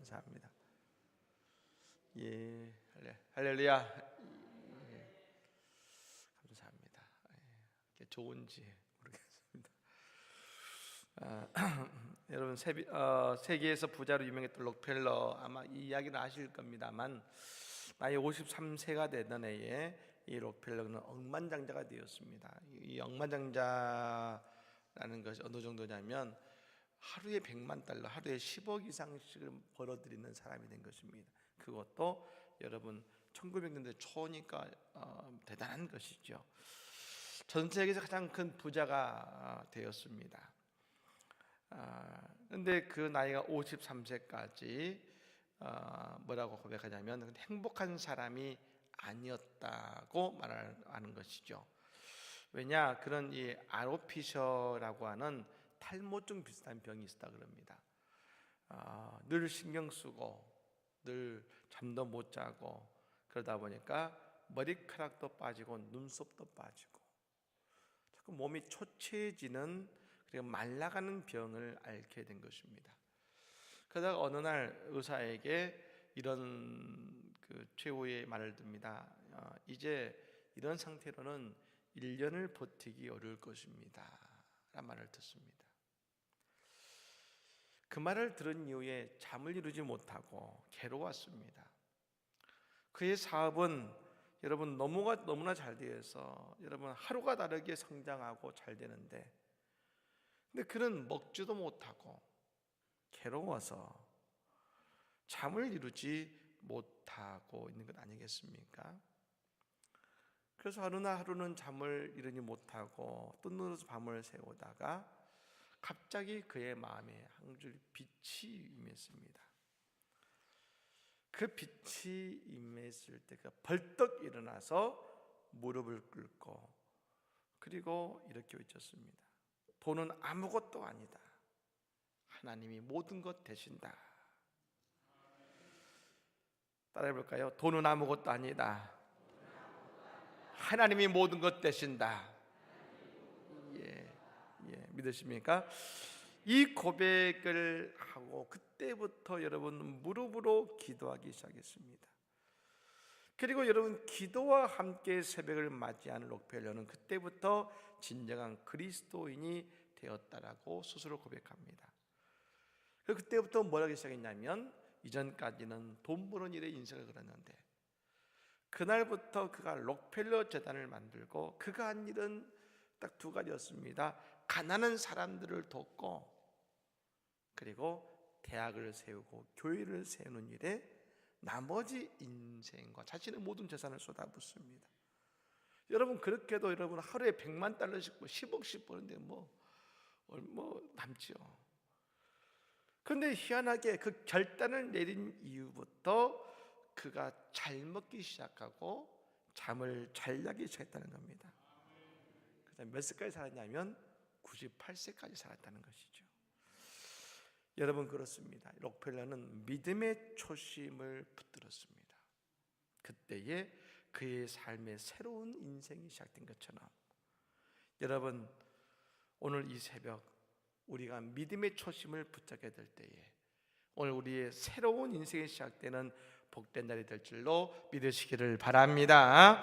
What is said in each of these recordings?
감사합니다. 예, 할렐루야. 예, 감사합니다. 예, 좋은지 모르겠습니다. 여러분 세계에서 부자로 유명했던 록펠러, 아마 이 이야기는 아실 겁니다만 나이 53세가 되던 해에 이 록펠러는 억만장자가 되었습니다. 이 억만장자라는 것이 어느 정도냐면 하루에 100만 달러, 하루에 10억 이상씩을 벌어들이는 사람이 된 것입니다. 그것도 여러분 1900년대 초니까 대단한 것이죠. 전 세계에서 가장 큰 부자가 되었습니다. 그런데 그 나이가 53세까지 뭐라고 고백하냐면 행복한 사람이 아니었다고 말하는 것이죠. 왜냐, 그런 이 아로피셔라고 하는 탈모증 비슷한 병이 있었다 그럽니다. 늘 신경 쓰고 늘 잠도 못 자고 그러다 보니까 머리카락도 빠지고 눈썹도 빠지고 자꾸 몸이 초췌해지는, 그리고 말라가는 병을 앓게 된 것입니다. 그러다가 어느 날 의사에게 이런 최후의 말을 듭니다. 이제 이런 상태로는 1년을 버티기 어려울 것입니다 라는 말을 듣습니다. 그 말을 들은 이후에 잠을 이루지 못하고 괴로웠습니다. 그의 사업은 여러분 너무나 잘 되어서 여러분 하루가 다르게 성장하고 잘 되는데, 근데 그는 먹지도 못하고 괴로워서 잠을 이루지 못하고 있는 것 아니겠습니까? 그래서 하루는 잠을 이루지 못하고 뜬눈으로 밤을 새우다가 갑자기 그의 마음에 한 줄 빛이 임했습니다. 그 빛이 임했을 때 그가 벌떡 일어나서 무릎을 꿇고 그리고 이렇게 외쳤습니다. 돈은 아무것도 아니다. 하나님이 모든 것 되신다. 따라해 볼까요? 돈은 아무것도 아니다. 하나님이 모든 것 되신다. 믿으십니까? 이 고백을 하고 그때부터 여러분 무릎으로 기도하기 시작했습니다. 그리고 여러분 기도와 함께 새벽을 맞이하는 록펠러는 그때부터 진정한 그리스도인이 되었다라고 스스로 고백합니다. 그리고 그때부터 뭘 하기 시작했냐면, 이전까지는 돈 버는 일에 인생을 걸었는데 그날부터 그가 록펠러 재단을 만들고 그가 한 일은 딱 두 가지였습니다. 가난한 사람들을 돕고 그리고 대학을 세우고 교회를 세우는 일에 나머지 인생과 자신의 모든 재산을 쏟아붓습니다. 여러분 그렇게도 여러분 하루에 100만 달러씩 10억씩 버는데 뭐 남지요. 그런데 희한하게 그 결단을 내린 이후부터 그가 잘 먹기 시작하고 잠을 잘 자기 시작했다는 겁니다. 그래서 몇 세까지 살았냐면 98세까지 살았다는 것이죠. 여러분 그렇습니다. 록펠러는 믿음의 초심을 붙들었습니다. 그때에 그의 삶의 새로운 인생이 시작된 것처럼 여러분 오늘 이 새벽 우리가 믿음의 초심을 붙잡게 될 때에 오늘 우리의 새로운 인생이 시작되는 복된 날이 될 줄로 믿으시기를 바랍니다.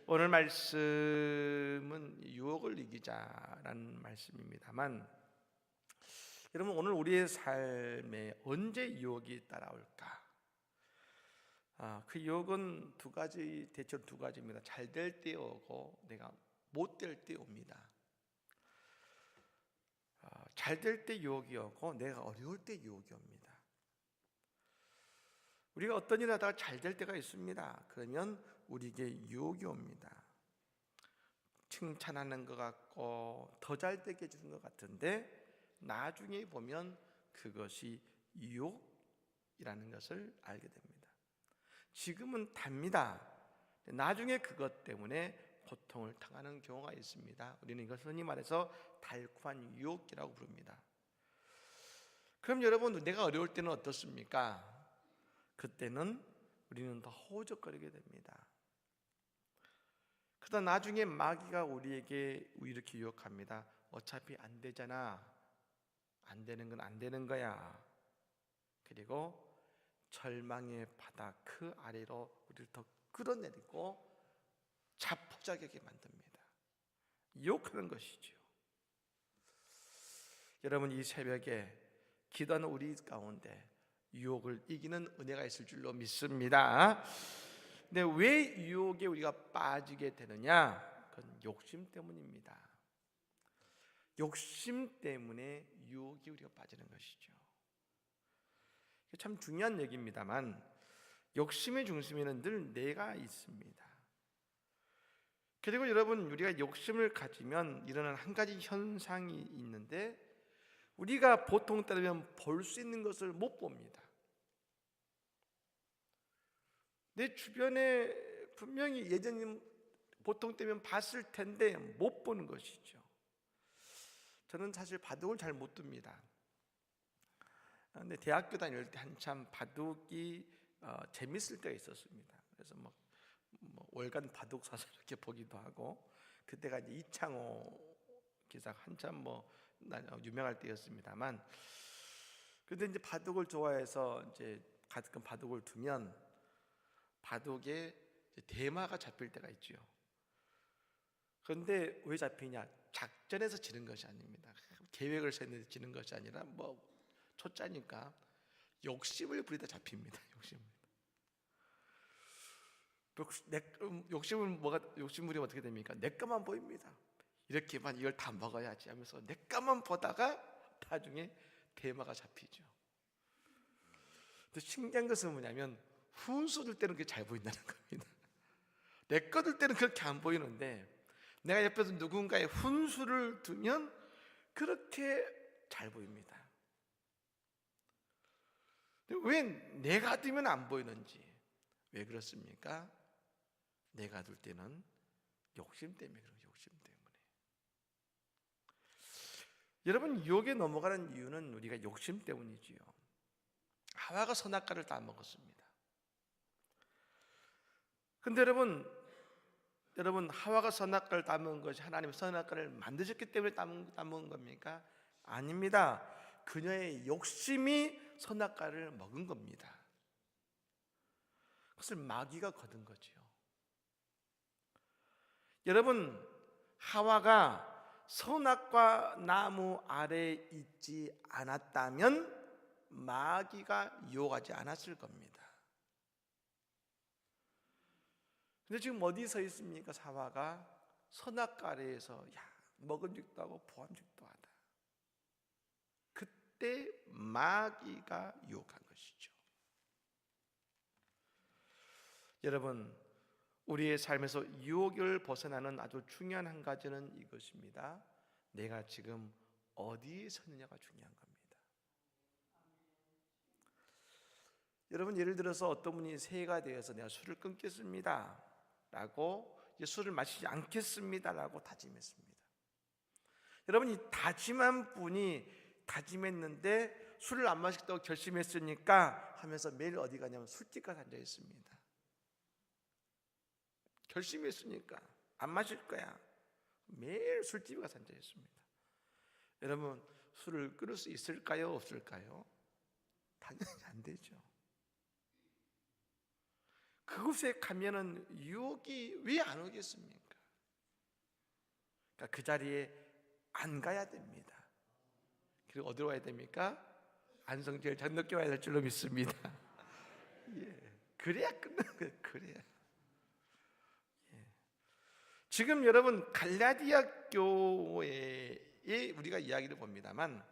오늘 말씀은 유혹을 이기자라는 말씀입니다만, 여러분 오늘 우리의 삶에 언제 유혹이 따라올까? 그 유혹은 대체로 두 가지입니다. 잘 될 때 오고 내가 못 될 때 옵니다. 잘 될 때 유혹이 오고 내가 어려울 때 유혹이 옵니다. 우리가 어떤 일을 하다가 잘 될 때가 있습니다. 그러면 우리에게 유혹이 옵니다. 칭찬하는 것 같고 더 잘 되게 해주는 것 같은데 나중에 보면 그것이 유혹이라는 것을 알게 됩니다. 지금은 답니다. 나중에 그것 때문에 고통을 당하는 경우가 있습니다. 우리는 이것을 흔히 말해서 달콤한 유혹이라고 부릅니다. 그럼 여러분 내가 어려울 때는 어떻습니까? 그때는 우리는 더 허우적거리게 됩니다. 그러다 나중에 마귀가 우리에게 이렇게 유혹합니다. 어차피 안 되잖아. 안 되는 건 안 되는 거야. 그리고 그리고 절망의 바다 그 아래로 우리를 더 끌어내리고 자포자기하게 만듭니다. 유혹하는 것이죠. 여러분, 이 새벽에 기도하는 우리 가운데 유혹을 이기는 은혜가 있을 줄로 믿습니다. 근데 왜 유혹에 우리가 빠지게 되느냐? 그건 욕심 때문입니다. 욕심 때문에 유혹이 우리가 빠지는 것이죠. 참 중요한 얘기입니다만 욕심의 중심에는 늘 내가 있습니다. 그리고 여러분, 우리가 욕심을 가지면 일어나는 한 가지 현상이 있는데, 우리가 보통 따르면 볼 수 있는 것을 못 봅니다. 내 주변에 분명히 예전에 보통 때면 봤을 텐데 못 보는 것이죠. 저는 사실 바둑을 잘 못 둡니다. 근데 대학교 다닐 때 한참 바둑이 재밌을 때가 있었습니다. 그래서 뭐 월간 바둑 사서 이렇게 보기도 하고, 그때가 이제 이창호 기사가 한참 유명할 때였습니다만, 근데 이제 바둑을 좋아해서 이제 가끔 바둑을 두면 바둑에 대마가 잡힐 때가 있죠. 그런데 왜 잡히냐? 작전에서 지는 것이 아닙니다. 계획을 세우는데 지는 것이 아니라 초짜니까 욕심을 부리다 잡힙니다. 욕심 부리면 어떻게 됩니까? 내 것만 보입니다. 이렇게만 이걸 다 먹어야지 하면서 내 것만 보다가 나중에 대마가 잡히죠. 또 신기한 것은 뭐냐면 훈수 둘 때는 그게 잘 보인다는 겁니다. 내 거 둘 때는 그렇게 안 보이는데 내가 옆에서 누군가의 훈수를 두면 그렇게 잘 보입니다. 왜 내가 두면 안 보이는지, 왜 그렇습니까? 내가 둘 때는 욕심 때문에 그래요. 욕심 때문에. 여러분, 유혹에 넘어가는 이유는 우리가 욕심 때문이지요. 하와가 선악과를 다 먹었습니다. 근데 여러분 하와가 선악과를 다 먹은 것이 하나님의 선악과를 만드셨기 때문에 다 먹은 겁니까? 아닙니다. 그녀의 욕심이 선악과를 먹은 겁니다. 그것을 마귀가 거둔 거지요. 여러분, 하와가 선악과 나무 아래에 있지 않았다면 마귀가 유혹하지 않았을 겁니다. 근데 지금 어디 서 있습니까? 하와가 선악과 아래에서 먹음직도 하고 보암직도 하다. 그때 마귀가 유혹한 것이죠. 여러분, 우리의 삶에서 유혹을 벗어나는 아주 중요한 한 가지는 이것입니다. 내가 지금 어디에 서느냐가 중요한 겁니다. 여러분, 예를 들어서 어떤 분이 새해가 되어서 내가 술을 끊겠습니다 라고, 술을 마시지 않겠습니다 라고 다짐했습니다. 여러분, 이 다짐한 분이 다짐했는데 술을 안 마시겠다고 결심했으니까 하면서 매일 어디 가냐면 술집 가서 앉아 있습니다. 결심했으니까 안 마실 거야. 매일 술집에 가서 앉아 있습니다. 여러분, 술을 끊을 수 있을까요? 없을까요? 당연히 안 되죠. 그곳에 가면은 유혹이 왜 안 오겠습니까? 그러니까 그 자리에 안 가야 됩니다. 그리고 어디로 와야 됩니까? 안성제일 장로교회 와야 될 줄로 믿습니다. 그래야 끝나는 거예요. 그래야. 지금 여러분, 갈라디아 교회에 우리가 이야기를 봅니다만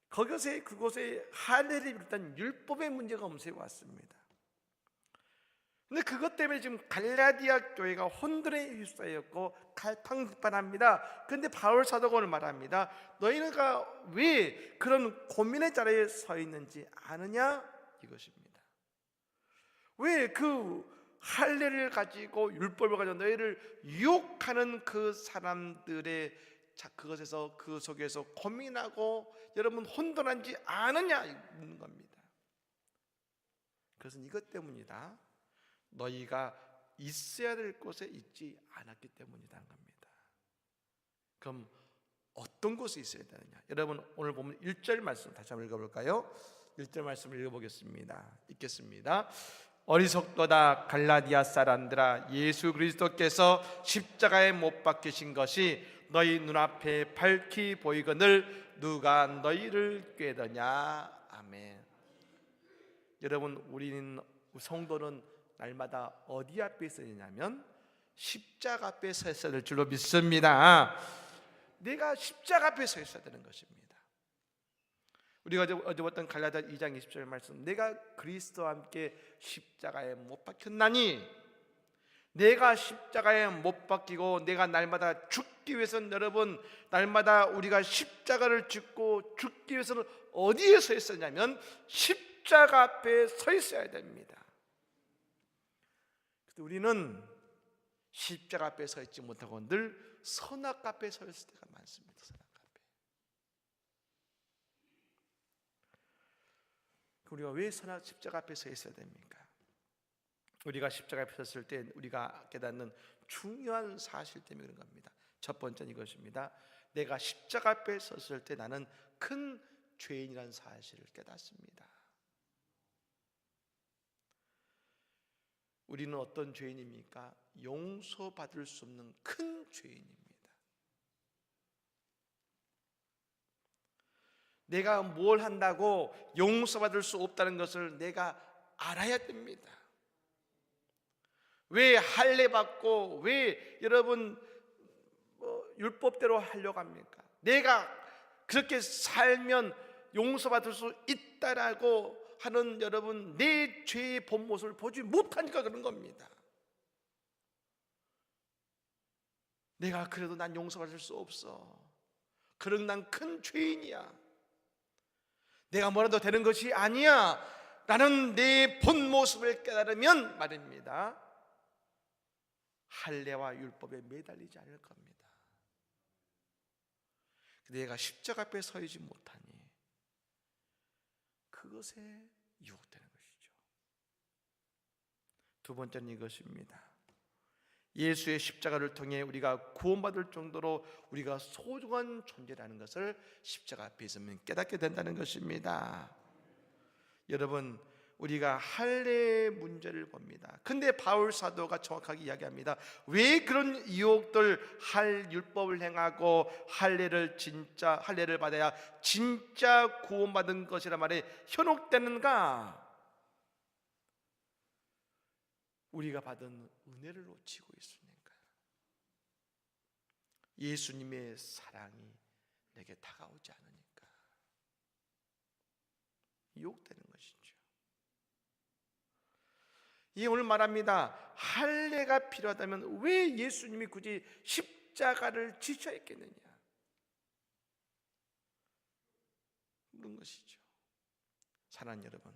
그곳에 할례를 비롯한 율법의 문제가 엄세 왔습니다. 근데 그것 때문에 지금 갈라디아 교회가 혼돈에 휩싸였고 갈팡질팡합니다. 그런데 바울 사도가 오늘 말합니다. 너희가 왜 그런 고민의 자리에 서 있는지 아느냐? 이것입니다. 왜 그 할례를 가지고 율법을 가지고 너희를 유혹하는 그 사람들의 그것에서 그 속에서 고민하고 여러분 혼돈한지 아느냐 묻는 겁니다. 그것은 이것 때문이다. 너희가 있어야 될 곳에 있지 않았기 때문이라는 겁니다. 그럼 어떤 곳에 있어야 되느냐? 여러분, 오늘 보면 1절 말씀 다시 한번 읽어볼까요? 1절 말씀을 읽어보겠습니다. 읽겠습니다. 어리석도다 갈라디아 사람들아, 예수 그리스도께서 십자가에 못 박히신 것이 너희 눈앞에 밝히 보이거늘 누가 너희를 꾀더냐. 아멘. 여러분, 우리는 성도는 날마다 어디 앞에 서 있냐면 십자가 앞에 서 있어야 될 줄로 믿습니다. 내가 십자가 앞에 서 있어야 되는 것입니다. 우리가 어제 봤던 갈라디아 2장 20절 말씀, 내가 그리스도와 함께 십자가에 못 박혔나니, 내가 십자가에 못 박히고 내가 날마다 죽기 위해서는, 여러분, 날마다 우리가 십자가를 짓고 죽기 위해서는 어디에 서 있었냐면 십자가 앞에 서 있어야 됩니다. 우리는 십자가 앞에 서 있지 못하고 늘 선악 앞에 서 있을 때가 많습니다. 선악 앞에. 우리가 왜 십자가 앞에 서 있어야 됩니까? 우리가 십자가 앞에 섰을 때 우리가 깨닫는 중요한 사실 때문에 그런 겁니다. 첫 번째는 이것입니다. 내가 십자가 앞에 섰을 때 나는 큰 죄인이라는 사실을 깨닫습니다. 우리는 어떤 죄인입니까? 용서받을 수 없는 큰 죄인입니다. 내가 뭘 한다고 용서받을 수 없다는 것을 내가 알아야 됩니다. 왜 할례 받고 왜 여러분 율법대로 하려고 합니까? 내가 그렇게 살면 용서받을 수 있다라고 하는 여러분 내 죄의 본 모습을 보지 못하니까 그런 겁니다. 내가 그래도 난 용서받을 수 없어. 그럼 난 큰 죄인이야. 내가 뭐라도 되는 것이 아니야 라는 내 본 모습을 깨달으면 말입니다, 할례와 율법에 매달리지 않을 겁니다. 내가 십자가 앞에 서 있지 못하니 그것에 유혹되는 것이죠. 두 번째는 이것입니다. 예수의 십자가를 통해 우리가 구원받을 정도로 우리가 소중한 존재라는 것을 십자가 앞에 있으면 깨닫게 된다는 것입니다. 여러분, 우리가 할례의 문제를 봅니다. 근데 바울 사도가 정확하게 이야기합니다. 왜 그런 유혹들, 율법을 행하고 할례를 받아야 진짜 구원받은 것이란 말에 현혹되는가? 우리가 받은 은혜를 놓치고 있으니까. 예수님의 사랑이 내게 다가오지 않으니까 유혹되는 것이죠. 이 오늘 말합니다. 할례가 필요하다면 왜 예수님이 굳이 십자가를 지셔야 했겠느냐? 그런 것이죠. 사랑하는 여러분,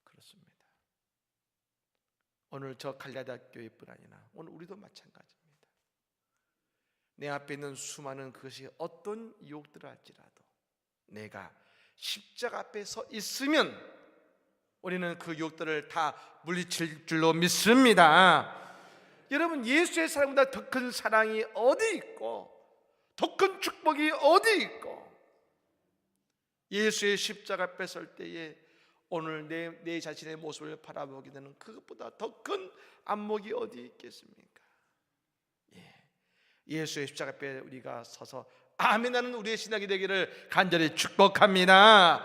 그렇습니다. 오늘 저 갈라디아 교회뿐 아니라 오늘 우리도 마찬가지입니다. 내 앞에 있는 수많은 그것이 어떤 유혹들을 할지라도 내가 십자가 앞에 서 있으면 우리는 그 유혹들을 다 물리칠 줄로 믿습니다. 여러분, 예수의 사랑보다 더 큰 사랑이 어디 있고 더 큰 축복이 어디 있고, 예수의 십자가 앞에 설 때에 오늘 내 자신의 모습을 바라보게 되는 그것보다 더 큰 안목이 어디 있겠습니까? 예수의 십자가 앞에 우리가 서서 아멘하는 우리의 신앙이 되기를 간절히 축복합니다.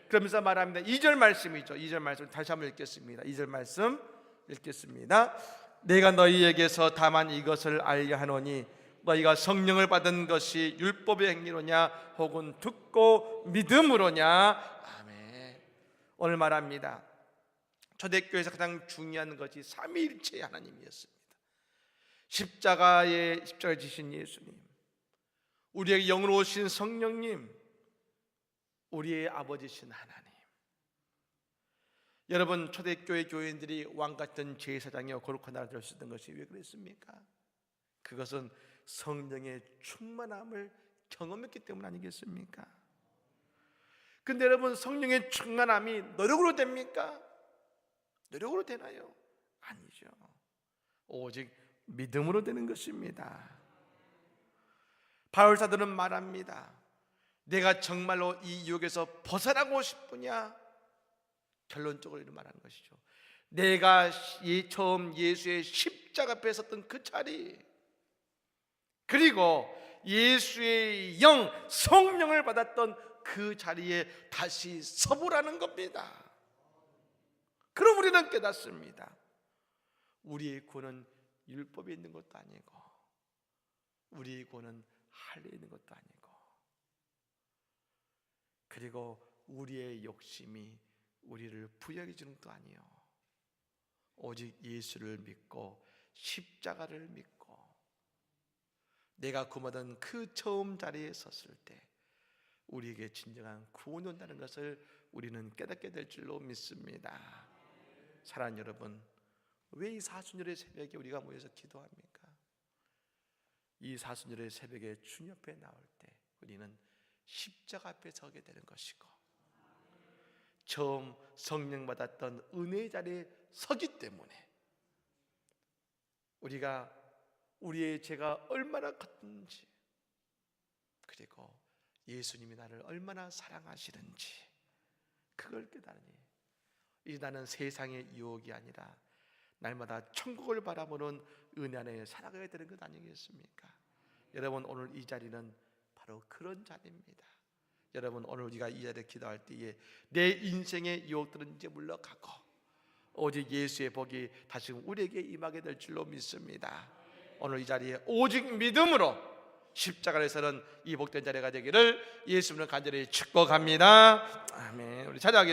그러면서 말합니다. 2절 말씀이죠. 2절 말씀 다시 한번 읽겠습니다. 2절 말씀 읽겠습니다. 내가 너희에게서 다만 이것을 알려 하노니 너희가 성령을 받은 것이 율법의 행위로냐 혹은 듣고 믿음으로냐. 아멘. 오늘 말합니다. 초대교회에서 가장 중요한 것이 삼위일체의 하나님이었습니다. 십자가에 지신 예수님, 우리에게 영으로 오신 성령님, 우리의 아버지신 하나님. 여러분, 초대교회 교인들이 왕같은 제사장이요 거룩한 나라를 될 수 있던 것이 왜 그랬습니까? 그것은 성령의 충만함을 경험했기 때문 아니겠습니까? 근데 여러분, 성령의 충만함이 노력으로 됩니까? 노력으로 되나요? 아니죠. 오직 믿음으로 되는 것입니다. 바울 사도는 말합니다. 내가 정말로 이 유혹에서 벗어나고 싶으냐? 결론적으로 이런 말하는 것이죠. 내가 처음 예수의 십자가 앞에 섰던 그 자리, 그리고 예수의 영, 성령을 받았던 그 자리에 다시 서보라는 겁니다. 그럼 우리는 깨닫습니다. 우리의 구원은 율법에 있는 것도 아니고, 우리의 구원은 할례에 있는 것도 아니고, 그리고 우리의 욕심이 우리를 부여해 주는 것도 아니요, 오직 예수를 믿고 십자가를 믿고 내가 구원받은 그 처음 자리에 섰을 때 우리에게 진정한 구원이 온다는 것을 우리는 깨닫게 될 줄로 믿습니다. 사랑하는 여러분, 왜 이 사순절의 새벽에 우리가 모여서 기도합니까? 이 사순절의 새벽에 주님 앞에 나올 때 우리는 십자가 앞에 서게 되는 것이고, 처음 성령 받았던 은혜의 자리에 서기 때문에 우리가 우리의 죄가 얼마나 컸는지, 그리고 예수님이 나를 얼마나 사랑하시는지 그걸 깨달으니 이제 나는 세상의 유혹이 아니라 날마다 천국을 바라보는 은혜 안에 살아가야 되는 것 아니겠습니까? 여러분, 오늘 이 자리는 바로 그런 자리입니다. 여러분, 오늘 우리가 이 자리에 기도할 때에 내 인생의 유혹들은 이제 물러가고 오직 예수의 복이 다시 우리에게 임하게 될 줄로 믿습니다. 오늘 이 자리에 오직 믿음으로 십자가를 서는 이 복된 자리가 되기를 예수님을 간절히 축복합니다. 아멘. 우리 찬양하겠습니다.